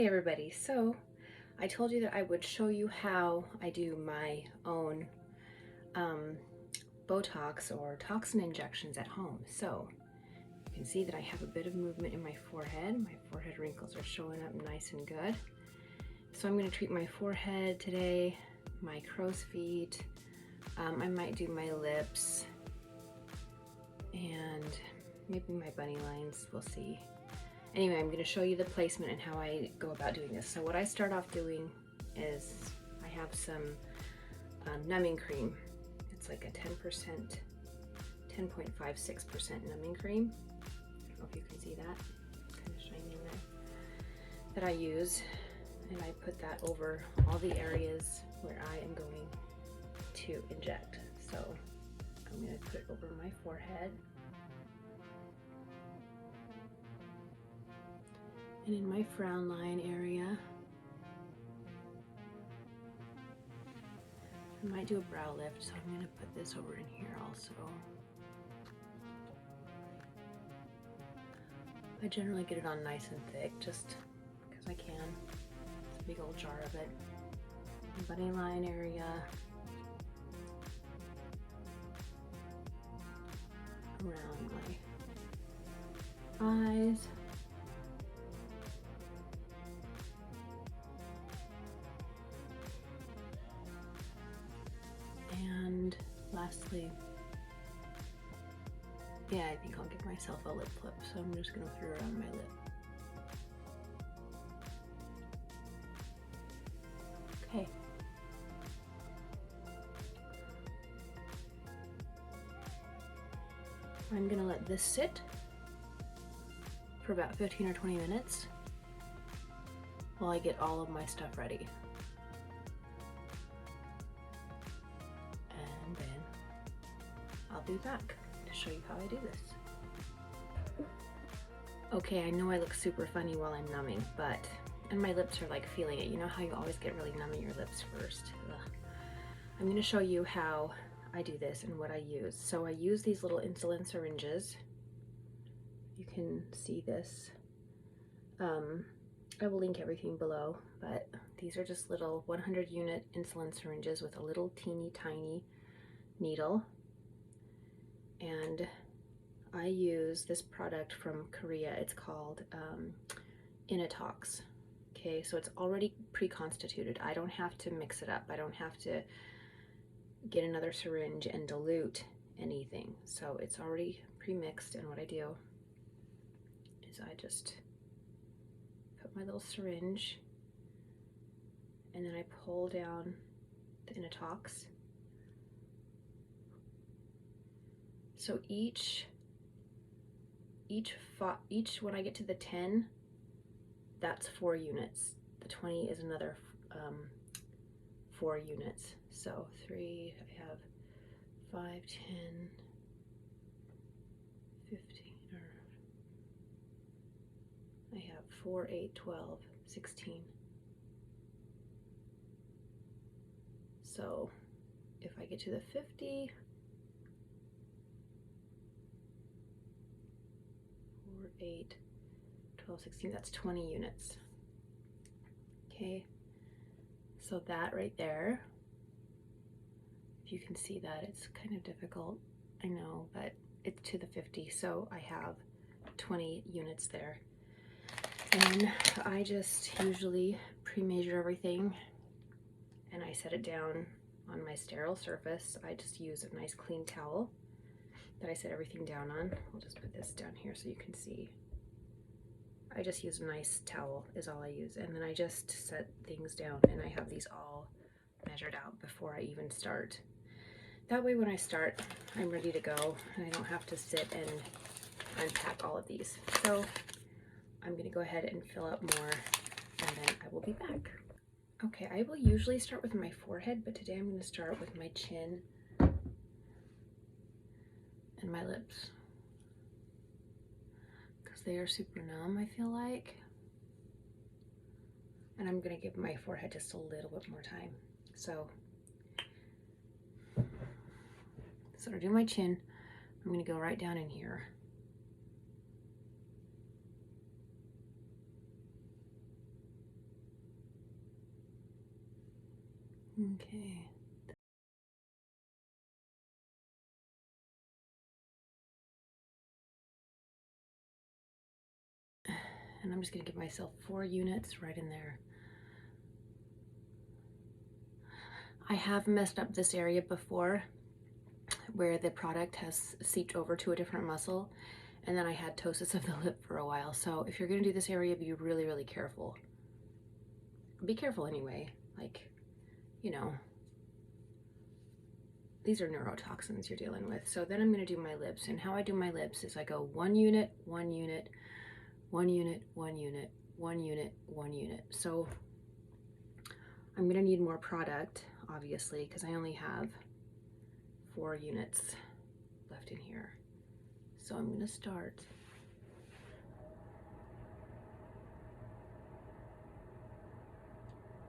Hey everybody, so I told you that I would show you how I do my own Botox or toxin injections at home. So you can see that I have a bit of movement in my forehead. My forehead wrinkles are showing up nice and good. So I'm going to treat my forehead today, my crow's feet. I might do my lips and maybe my bunny lines, we'll see. Anyway, I'm going to show you the placement and how I go about doing this. So what I start off doing is I have some numbing cream. It's like a 10%, 10.56% numbing cream. I don't know if you can see that, kind of shiny in there, that I use. And I put that over all the areas where I am going to inject. So I'm going to put it over my forehead. And in my frown line area. I might do a brow lift, so I'm going to put this over in here also. I generally get it on nice and thick, just because I can. It's a big old jar of it. Bunny line area. Around my eyes. And lastly, yeah, I think I'll give myself a lip flip, so I'm just going to throw it on my lip. Okay. I'm going to let this sit for about 15 or 20 minutes while I get all of my stuff ready. And then I'll be back to show you how I do this. Okay, I know I look super funny while I'm numbing, and my lips are like feeling it. You know how you always get really numb in your lips first? Ugh. I'm going to show you how I do this and what I use. So I use these little insulin syringes. You can see this. I will link everything below, but these are just little 100 unit insulin syringes with a little teeny tiny needle. And I use this product from Korea. It's called Botox. Okay, so it's already pre-constituted. I don't have to mix it up. I don't have to get another syringe and dilute anything. So it's already pre-mixed, and what I do is I just put my little syringe and then I pull down the Botox. So each when I get to the 10, that's 4 units. The 20 is another 4 units. So 3, I have 5, 10, 15, or I have 4, 8, 12, 16. So if I get to the 50, 4, 8, 12, 16, that's 20 units. Okay, so that right there, if you can see that, it's kind of difficult, I know, but it's to the 50, so I have 20 units there. And I just usually pre-measure everything and I set it down on my sterile surface. I just use a nice clean towel that I set everything down on. I'll just put this down here so you can see. I just use a nice towel is all I use, and then I just set things down and I have these all measured out before I even start. That way when I start, I'm ready to go and I don't have to sit and unpack all of these. So I'm going to go ahead and fill up more and then I will be back. Okay, I will usually start with my forehead, but today I'm going to start with my chin and my lips because they are super numb, I feel like. And I'm going to give my forehead just a little bit more time. So to do my chin, I'm going to go right down in here. Okay. And I'm just gonna give myself 4 units right in there. I have messed up this area before where the product has seeped over to a different muscle, and then I had ptosis of the lip for a while. So if you're gonna do this area, be really, really careful. Be careful anyway, like, you know, these are neurotoxins you're dealing with. So then I'm gonna do my lips, and how I do my lips is I go 1 unit, 1 unit, 1 unit, 1 unit, 1 unit, 1 unit. So I'm gonna need more product, obviously, because I only have 4 units left in here. So I'm gonna start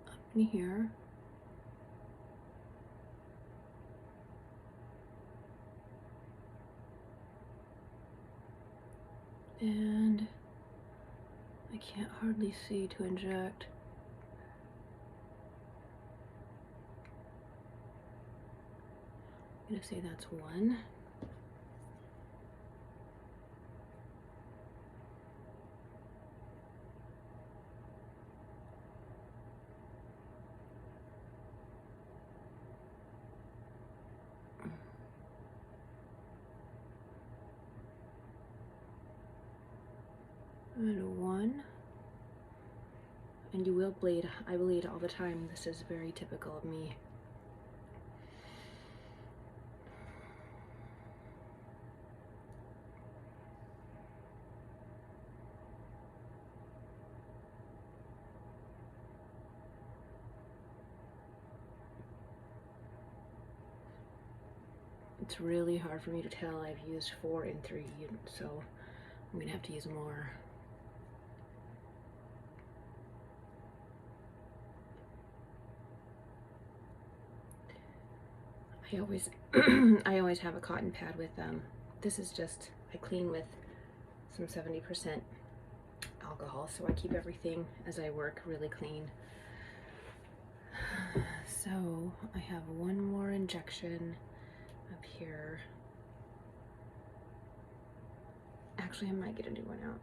up in here. And I can't hardly see to inject. I'm gonna say that's 1. And 1. And you will bleed. I bleed all the time. This is very typical of me. It's really hard for me to tell. I've used 4 and 3, so I'm gonna have to use more. I always I always have a cotton pad with them. This is just, I clean with some 70% alcohol, so I keep everything as I work really clean. So I have 1 more injection up here. Actually, I might get a new one out.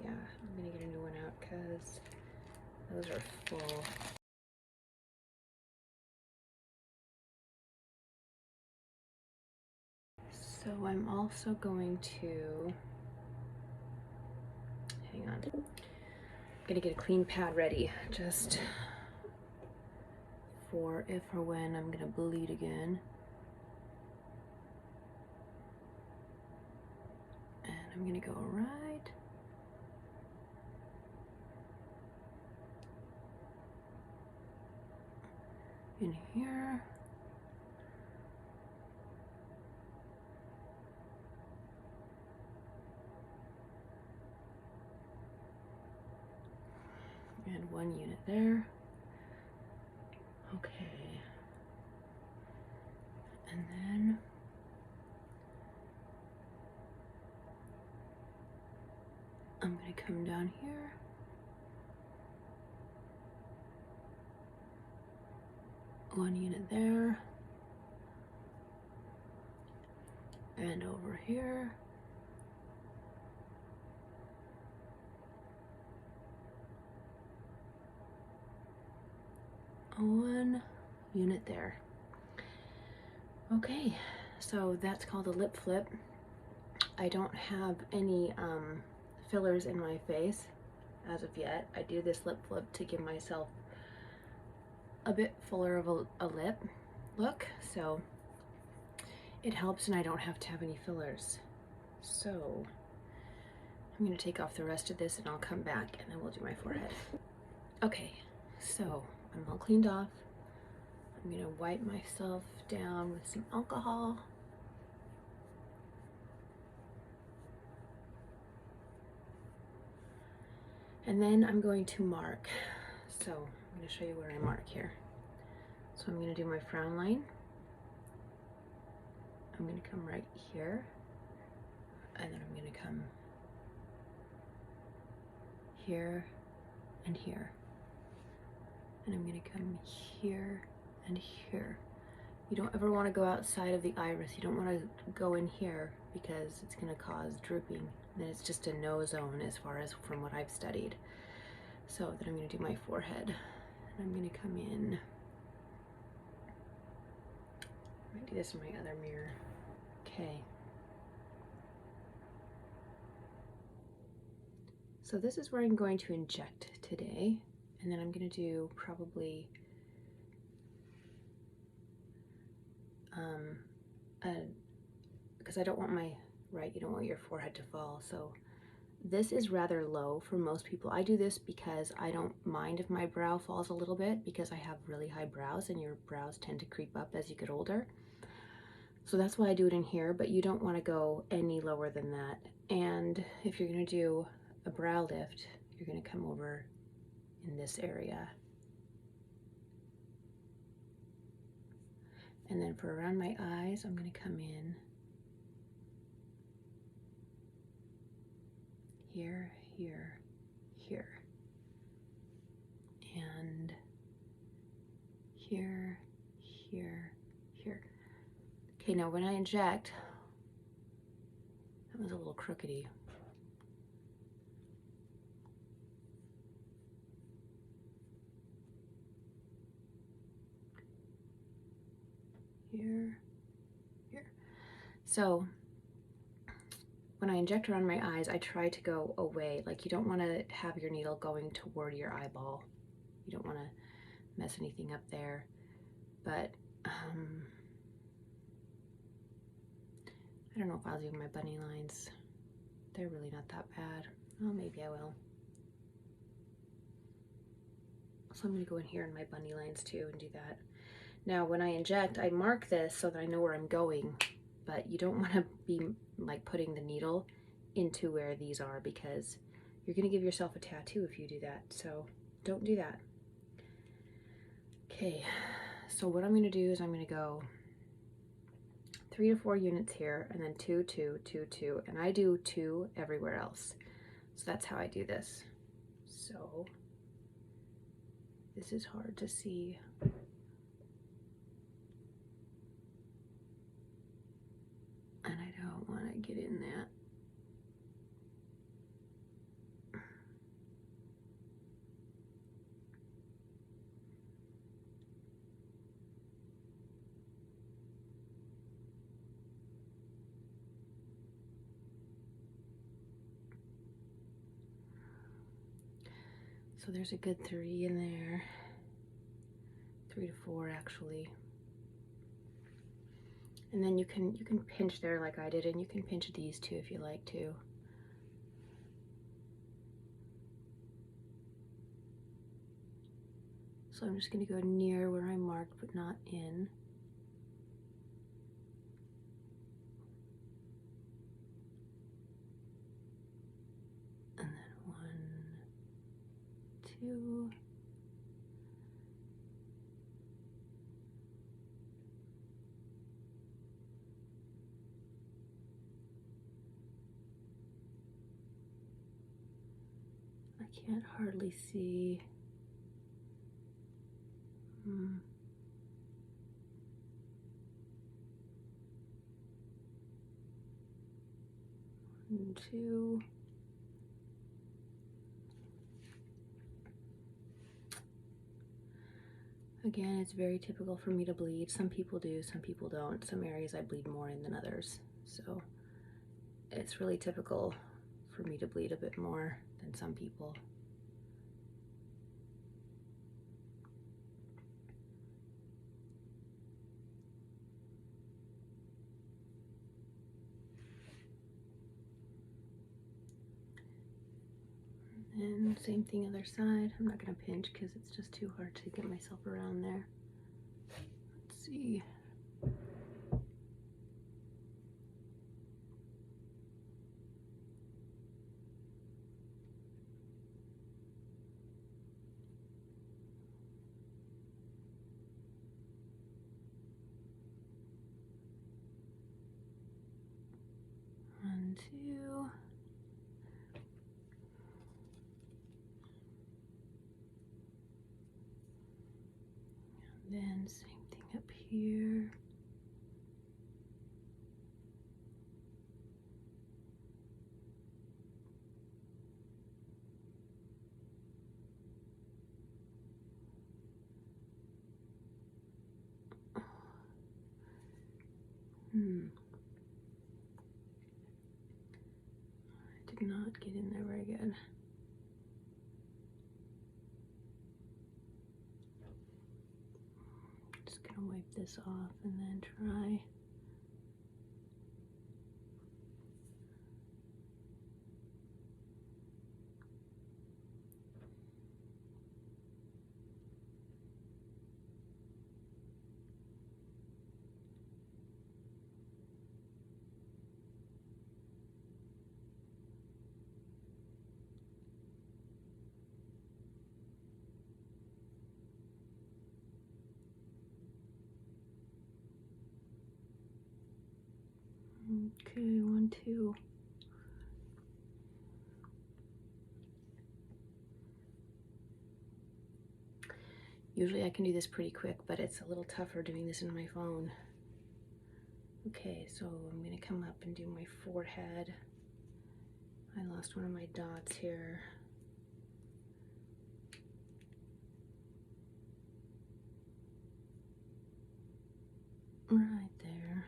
Yeah, I'm gonna get a new one out because those are full. So I'm also going to, hang on, I'm gonna get a clean pad ready just for if or when I'm gonna bleed again. And I'm gonna go right in here. And 1 unit there. Okay. And then I'm gonna come down here. One unit there. And over here. One unit there. Okay, so that's called a lip flip. I don't have any fillers in my face as of yet. I do this lip flip to give myself a bit fuller of a lip look, so it helps and I don't have to have any fillers. So I'm gonna take off the rest of this and I'll come back and then we'll do my forehead. Okay, so I'm all cleaned off. I'm gonna wipe myself down with some alcohol. And then I'm going to mark. So I'm gonna show you where I mark here. So I'm gonna do my frown line. I'm gonna come right here. And then I'm gonna come here and here. And I'm gonna come here and here. You don't ever want to go outside of the iris. You don't want to go in here because it's going to cause drooping. And it's just a no zone as far as from what I've studied. So then I'm going to do my forehead. And I'm going to come in. I might do this in my other mirror. Okay. So this is where I'm going to inject today. And then I'm going to do probably because I don't want you don't want your forehead to fall. So this is rather low for most people. I do this because I don't mind if my brow falls a little bit because I have really high brows and your brows tend to creep up as you get older. So that's why I do it in here, but you don't want to go any lower than that. And if you're going to do a brow lift, you're going to come over in this area. And then for around my eyes, I'm going to come in here, here, here, and here, here, here. Okay, now when I inject, that was a little crookedy. Here, here. So when I inject around my eyes, I try to go away. Like you don't want to have your needle going toward your eyeball. You don't want to mess anything up there. But I don't know if I'll do my bunny lines. They're really not that bad. Oh, maybe I will. So I'm going to go in here in my bunny lines too and do that. Now when I inject, I mark this so that I know where I'm going, but you don't want to be like putting the needle into where these are because you're going to give yourself a tattoo if you do that. So don't do that. Okay, so what I'm going to do is I'm going to go 3 to 4 units here and then 2, 2, 2, 2, and I do 2 everywhere else. So that's how I do this. So this is hard to see. And I don't want to get in that. So there's a good 3 in there. 3 to 4 actually. And then you can pinch there like I did, and you can pinch these too if you like to. So I'm just going to go near where I marked but not in. And then 1, 2. I can't hardly see. 1, 2. Again, it's very typical for me to bleed. Some people do, some people don't. Some areas I bleed more in than others. So it's really typical for me to bleed a bit more than some people. And same thing other side. I'm not going to pinch because it's just too hard to get myself around there. Let's see. One, 2. And then same up here. I did not get in there very good. Just gonna wipe this off and then try. Okay, 1, 2. Usually I can do this pretty quick, but it's a little tougher doing this in my phone. Okay, so I'm gonna come up and do my forehead. I lost one of my dots here. Right there.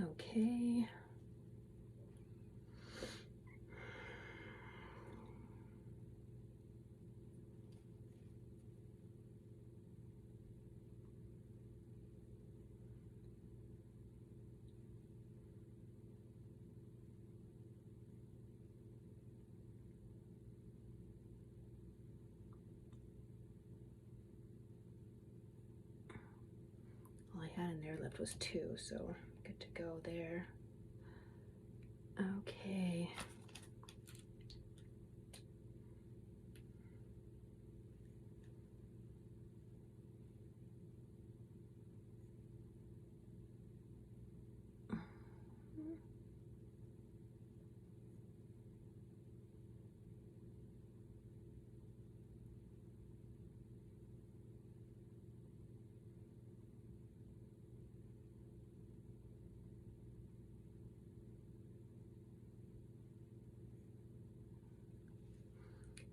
Okay. All I had in there left was 2, so good to go there. Okay.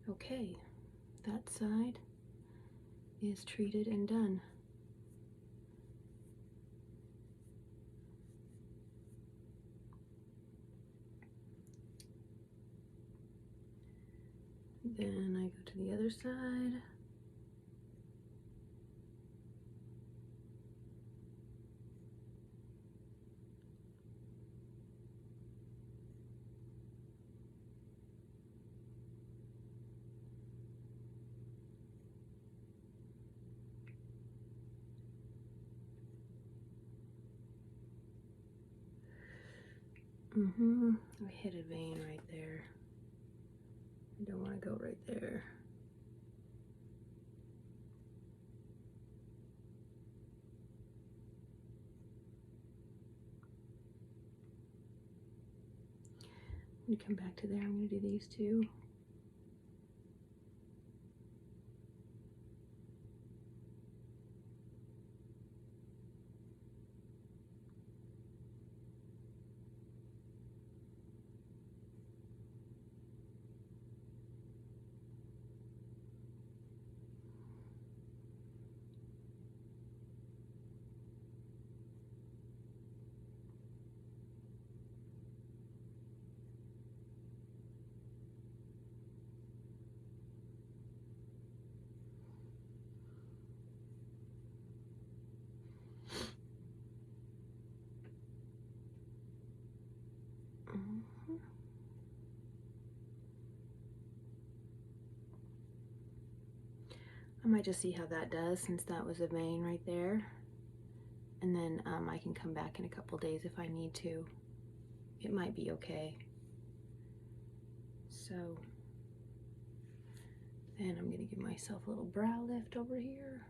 Okay, that side is treated and done. Then I go to the other side. I hit a vein right there. I don't want to go right there. I'm gonna come back to there. I'm gonna do these 2. I might just see how that does, since that was a vein right there. And then I can come back in a couple days if I need to. It might be okay. So then I'm gonna give myself a little brow lift over here.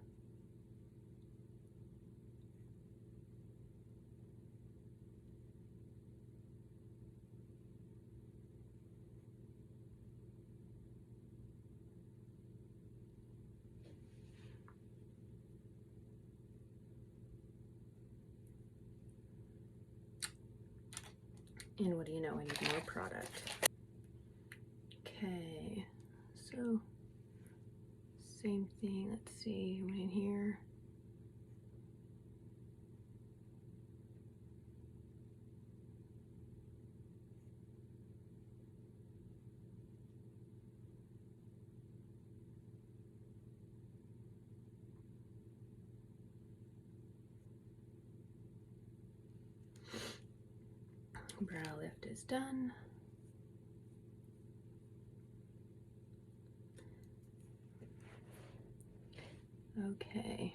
And what do you know, I need more product. Okay, so same thing, let's see, right in here. Brow lift is done. Okay.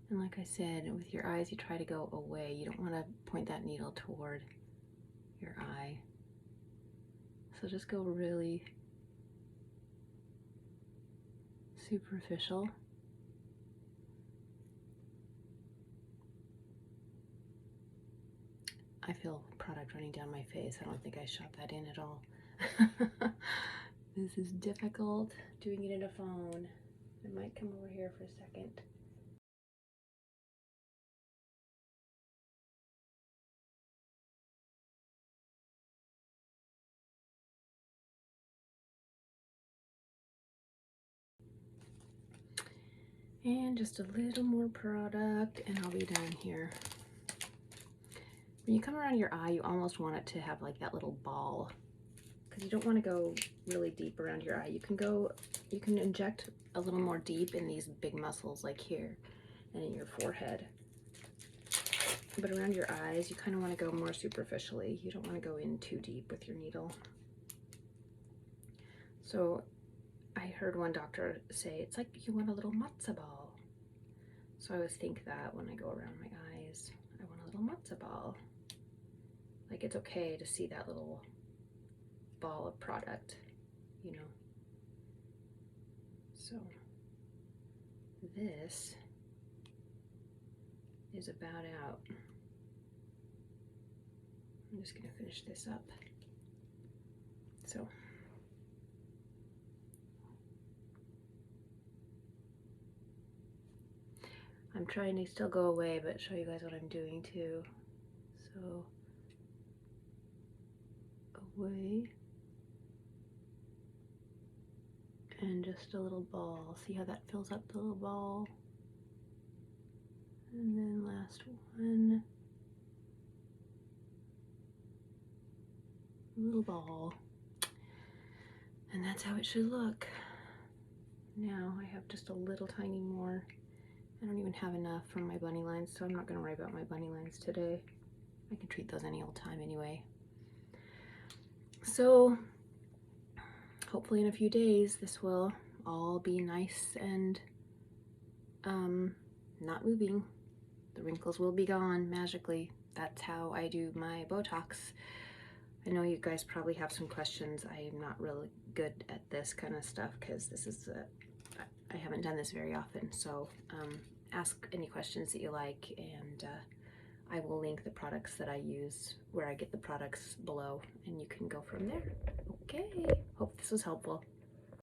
And like I said, with your eyes, you try to go away. You don't want to point that needle toward your eye. So just go really superficial. I feel product running down my face. I don't think I shot that in at all. This is difficult doing it in a phone. I might come over here for a second. And just a little more product and I'll be done here. When you come around your eye, you almost want it to have like that little ball, because you don't want to go really deep around your eye. You can inject a little more deep in these big muscles like here and in your forehead. But around your eyes, you kind of want to go more superficially. You don't want to go in too deep with your needle. So I heard one doctor say, it's like you want a little matzo ball. So I always think that when I go around my eyes, I want a little matzo ball. Like it's okay to see that little ball of product, you know. So this is about out. I'm just gonna finish this up. So I'm trying to still go away, but show you guys what I'm doing too. So away. And just a little ball. See how that fills up the little ball? And then last one. Little ball. And that's how it should look. Now I have just a little tiny more. I don't even have enough from my bunny lines, so I'm not going to worry about my bunny lines today. I can treat those any old time anyway. So hopefully in a few days this will all be nice and not moving. The wrinkles will be gone magically. That's how I do my Botox. I know you guys probably have some questions. I am not really good at this kind of stuff because this is I haven't done this very often. So ask any questions that you like, and I will link the products that I use, where I get the products, below, and you can go from there. Okay, hope this was helpful.